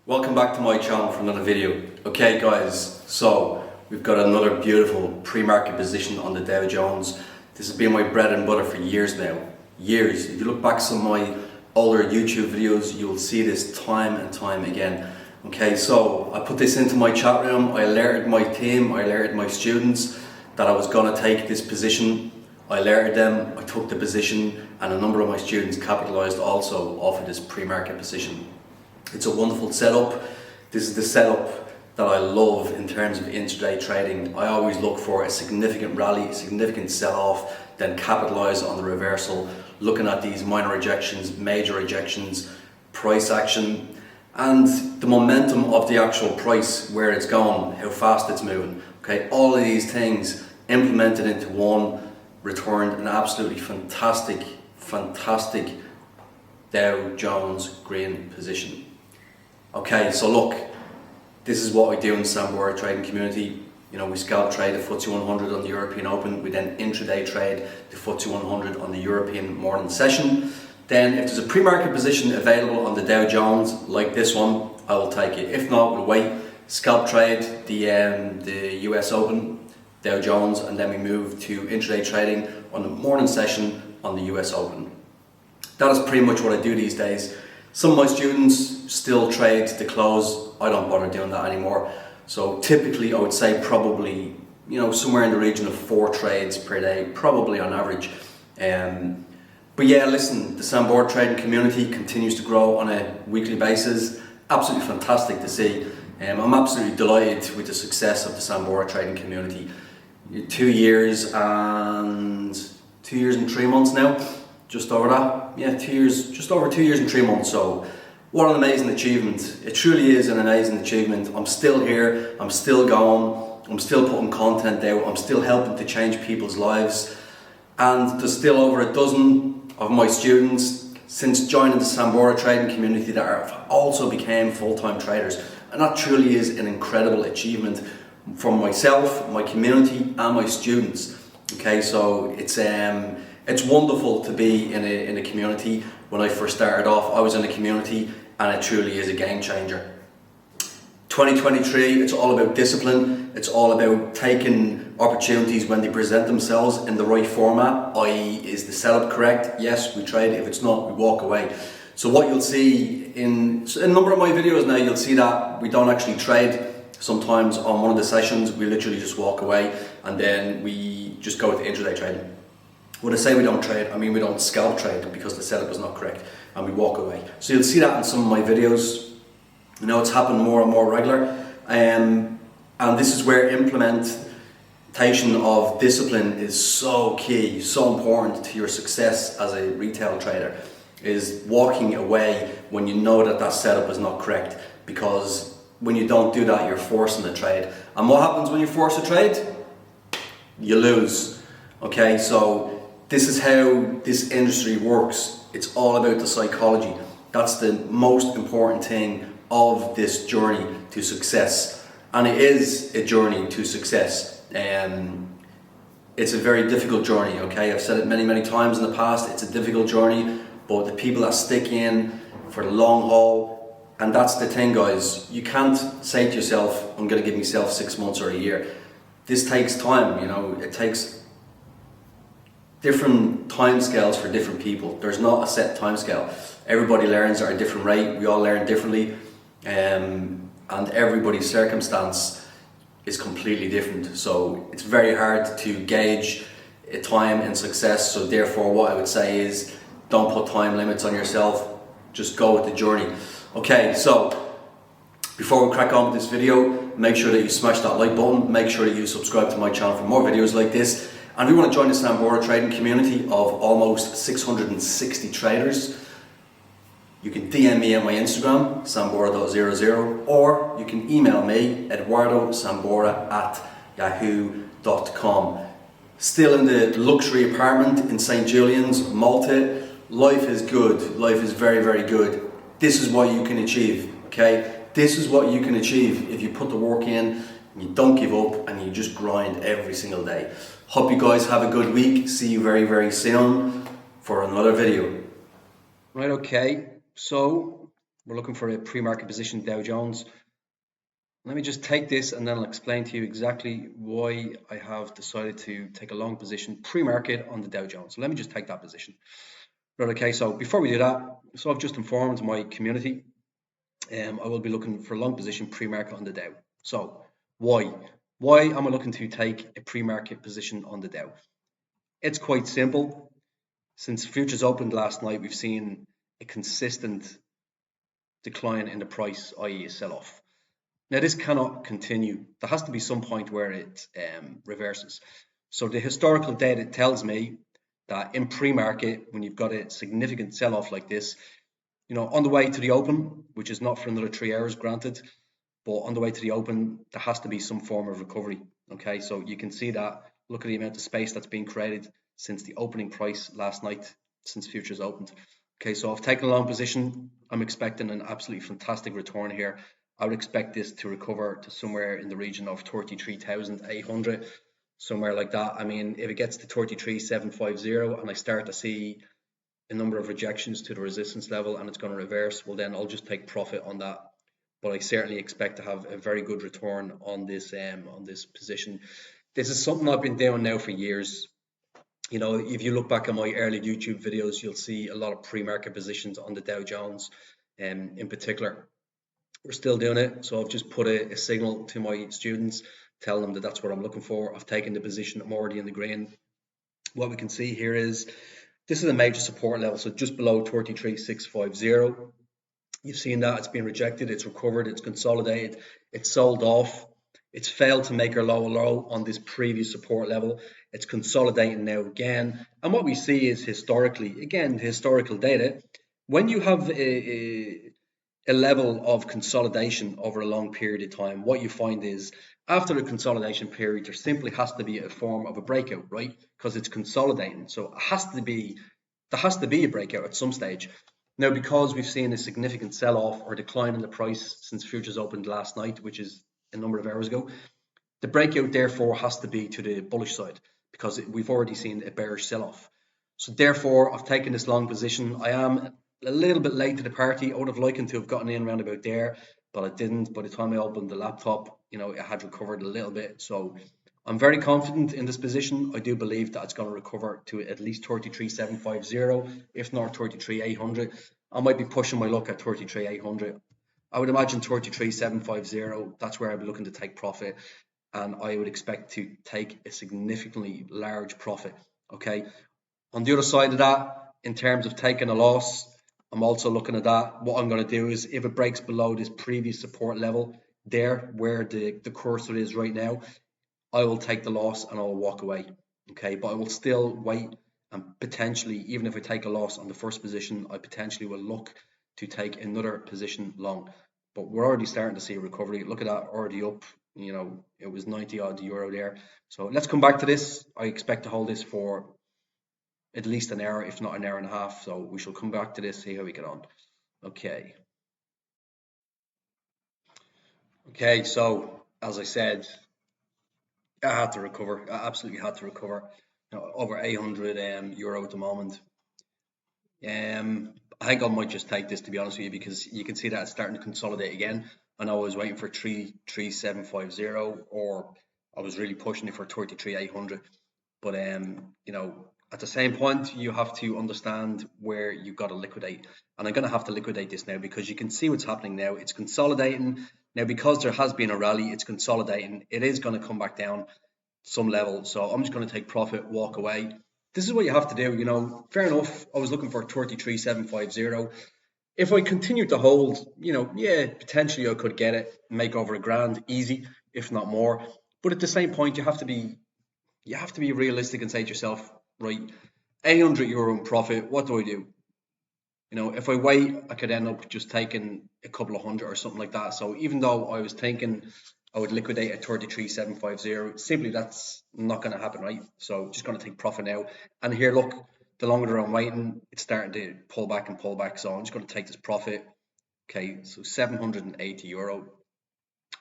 Welcome back to my channel for another video. Okay guys, so we've got another beautiful pre-market position on the Dow Jones. This has been my bread and butter for years now. Years. If you look back some of my older YouTube videos, you'll see this time and time again. Okay, so I put this into my chat room, I alerted my team, I alerted my students that I was going to take this position. I alerted them, I took the position, and a number of my students capitalized also off of this pre-market position. It's a wonderful setup. This is the setup that I love in terms of intraday trading. I always look for a significant rally, significant sell-off, then capitalize on the reversal, looking at these minor rejections, major rejections, price action, and the momentum of the actual price, where it's going, how fast it's moving. Okay, all of these things implemented into one returned an absolutely fantastic Dow Jones green position. Okay, so look, this is what we do in the Sambora trading community. You know, we scalp trade the FTSE 100 on the European Open. We then intraday trade the FTSE 100 on the European morning session. Then if there's a pre-market position available on the Dow Jones, like this one, I will take it. If not, we'll wait, scalp trade the US Open, Dow Jones, and then we move to intraday trading on the morning session on the US Open. That is pretty much what I do these days. Some of my students still trade to close. I don't bother doing that anymore. So typically I would say probably, you know, somewhere in the region of 4 trades per day, probably on average. But yeah, listen, the Sambora trading community continues to grow on a weekly basis. Absolutely fantastic to see. I'm absolutely delighted with the success of the Sambora trading community. 2 years and 3 months now. Just over that, yeah, 2 years, just over 2 years and 3 months. So what an amazing achievement. It truly is an amazing achievement. I'm still here, I'm still going, I'm still putting content out, I'm still helping to change people's lives. And there's still over a dozen of my students since joining the Sambora trading community that are also became full-time traders. And that truly is an incredible achievement from myself, my community and my students. Okay, so it's wonderful to be in a community. When I first started off, I was in a community, and it truly is a game changer. 2023, it's all about discipline. It's all about taking opportunities when they present themselves in the right format, i.e. is the setup correct? Yes, we trade. If it's not, we walk away. So what you'll see in a number of my videos now, you'll see that we don't actually trade. Sometimes on one of the sessions, we literally just walk away, and then we just go to intraday trading. When I say we don't trade, I mean we don't scalp trade because the setup is not correct, and we walk away. So you'll see that in some of my videos. You know, it's happened more and more regular, and this is where implementation of discipline is so key, so important to your success as a retail trader, is walking away when you know that setup is not correct, because when you don't do that, you're forcing a trade. And what happens when you force a trade? You lose. Okay, so this is how this industry works. It's all about the psychology. That's the most important thing of this journey to success. And it is a journey to success. It's a very difficult journey, okay? I've said it many times in the past, it's a difficult journey, but the people that stick in for the long haul, and that's the thing, guys. You can't say to yourself, I'm gonna give myself 6 months or a year. This takes time, you know, it takes different time scales for different people. There's not a set time scale. Everybody learns at a different rate. We all learn differently, and everybody's circumstance is completely different. So it's very hard to gauge a time in success. So therefore, what I would say is, don't put time limits on yourself. Just go with the journey. Okay, so before we crack on with this video, make sure that you smash that like button. Make sure that you subscribe to my channel for more videos like this. And if you want to join the Sambora trading community of almost 660 traders, you can DM me on my Instagram, sambora.00, or you can email me, eduardosambora@yahoo.com. Still in the luxury apartment in St. Julian's, Malta. Life is good. Life is very good. This is what you can achieve, okay? This is what you can achieve if you put the work in, and you don't give up, and you just grind every single day. Hope you guys have a good week. See you very soon for another video. Right, okay, so We're looking for a pre-market position Dow Jones. Let me just take this and then I'll explain to you exactly why I have decided to take a long position pre-market on the Dow Jones. So let me just take that position. Right, okay, so before we do that, so I've just informed my community I will be looking for a long position pre-market on the Dow. So why? Why am I looking to take a pre-market position on the Dow? It's quite simple. Since futures opened last night, we've seen a consistent decline in the price, i.e. a sell-off. Now this cannot continue. There has to be some point where it reverses. So the historical data tells me that in pre-market, when you've got a significant sell-off like this, on the way to the open, which is not for another 3 hours, granted, but on the way to the open, there has to be some form of recovery. Okay, so you can see that. Look at the amount of space that's been created since the opening price last night, since futures opened. Okay, so I've taken a long position. I'm expecting an absolutely fantastic return here. I would expect this to recover to somewhere in the region of 33,800, somewhere like that. I mean, if it gets to 33,750 and I start to see a number of rejections to the resistance level and it's going to reverse, well then I'll just take profit on that. But I certainly expect to have a very good return on this position. This is something I've been doing now for years. If you look back at my early YouTube videos, you'll see a lot of pre-market positions on the Dow Jones, in particular. We're still doing it, so I've just put a signal to my students, tell them that that's what I'm looking for. I've taken the position. I'm already in the green. What we can see here is this is a major support level, so just below 33,650. You've seen that it's been rejected, it's recovered, it's consolidated, it's sold off, it's failed to make our low on this previous support level. It's consolidating now again. And what we see is historically, again, historical data, when you have a level of consolidation over a long period of time, what you find is after a consolidation period, there simply has to be a form of a breakout, right? Because it's consolidating. So there has to be a breakout at some stage. Now, because we've seen a significant sell-off or decline in the price since futures opened last night, which is a number of hours ago, the breakout therefore has to be to the bullish side because we've already seen a bearish sell-off. So therefore, I've taken this long position. I am a little bit late to the party. I would have liked to have gotten in around about there, but I didn't. By the time I opened the laptop, it had recovered a little bit. So I'm very confident in this position. I do believe that it's going to recover to at least 33,750, if not 33,800. I might be pushing my luck at 33,800. I would imagine 33,750. That's where I'd be looking to take profit, and I would expect to take a significantly large profit. Okay. On the other side of that, in terms of taking a loss, I'm also looking at that. What I'm going to do is if it breaks below this previous support level there, where the cursor is right now, I will take the loss and I'll walk away. Okay, but I will still wait and potentially, even if I take a loss on the first position, I potentially will look to take another position long. But we're already starting to see a recovery. Look at that, already up. It was 90 odd euro there. So let's come back to this. I expect to hold this for at least an hour, if not an hour and a half. So we shall come back to this, see how we get on. Okay. Okay, so as I said, I had to recover. I absolutely had to recover. Over 800 euro at the moment. I think I might just take this, to be honest with you, because you can see that it's starting to consolidate again. I know I was waiting for 33750, or I was really pushing it for 33,800. But at the same point, you have to understand where you've got to liquidate. And I'm going to have to liquidate this now because you can see what's happening now. It's consolidating. Now, because there has been a rally, it's consolidating. It is going to come back down some level. So I'm just going to take profit, walk away. This is what you have to do. Fair enough. I was looking for 33,750. If I continue to hold, yeah, potentially I could get it, make over $1,000 easy, if not more. But at the same point, you have to be realistic and say to yourself, right, 800 euro in profit, what do I do? If I wait, I could end up just taking a couple of hundred or something like that. So even though I was thinking I would liquidate at 33,750, simply that's not going to happen, right? So just going to take profit now. And here, look, the longer I'm waiting, it's starting to pull back and pull back. So I'm just going to take this profit. Okay, so 780 euro.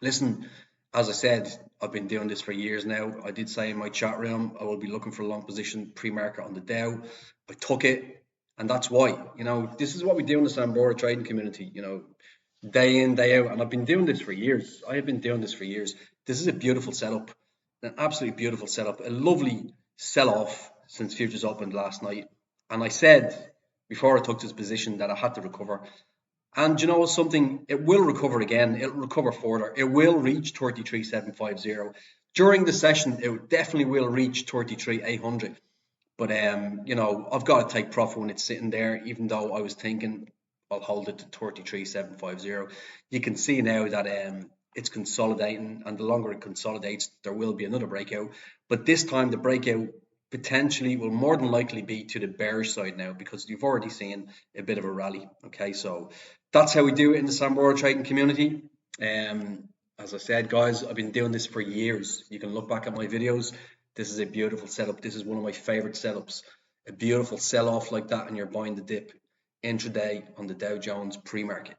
Listen, as I said, I've been doing this for years now. I did say in my chat room I will be looking for a long position pre-market on the Dow. I took it. And that's why, this is what we do in the Sambora trading community, day in, day out. And I've been doing this for years. I have been doing this for years. This is a beautiful setup, an absolutely beautiful setup, a lovely sell off since futures opened last night. And I said before I took this position that I had to recover. And you know something, it will recover again. It'll recover further. It will reach 33,750. During the session, it definitely will reach 33,800. But I've got to take profit when it's sitting there, even though I was thinking I'll hold it to 33,750. You can see now that it's consolidating, and the longer it consolidates, there will be another breakout. But this time the breakout potentially will more than likely be to the bearish side now, because you've already seen a bit of a rally. Okay, so that's how we do it in the Sambora trading community. As I said, guys, I've been doing this for years. You can look back at my videos. This is a beautiful setup. This is one of my favorite setups. A beautiful sell off like that, and you're buying the dip intraday on the Dow Jones pre-market.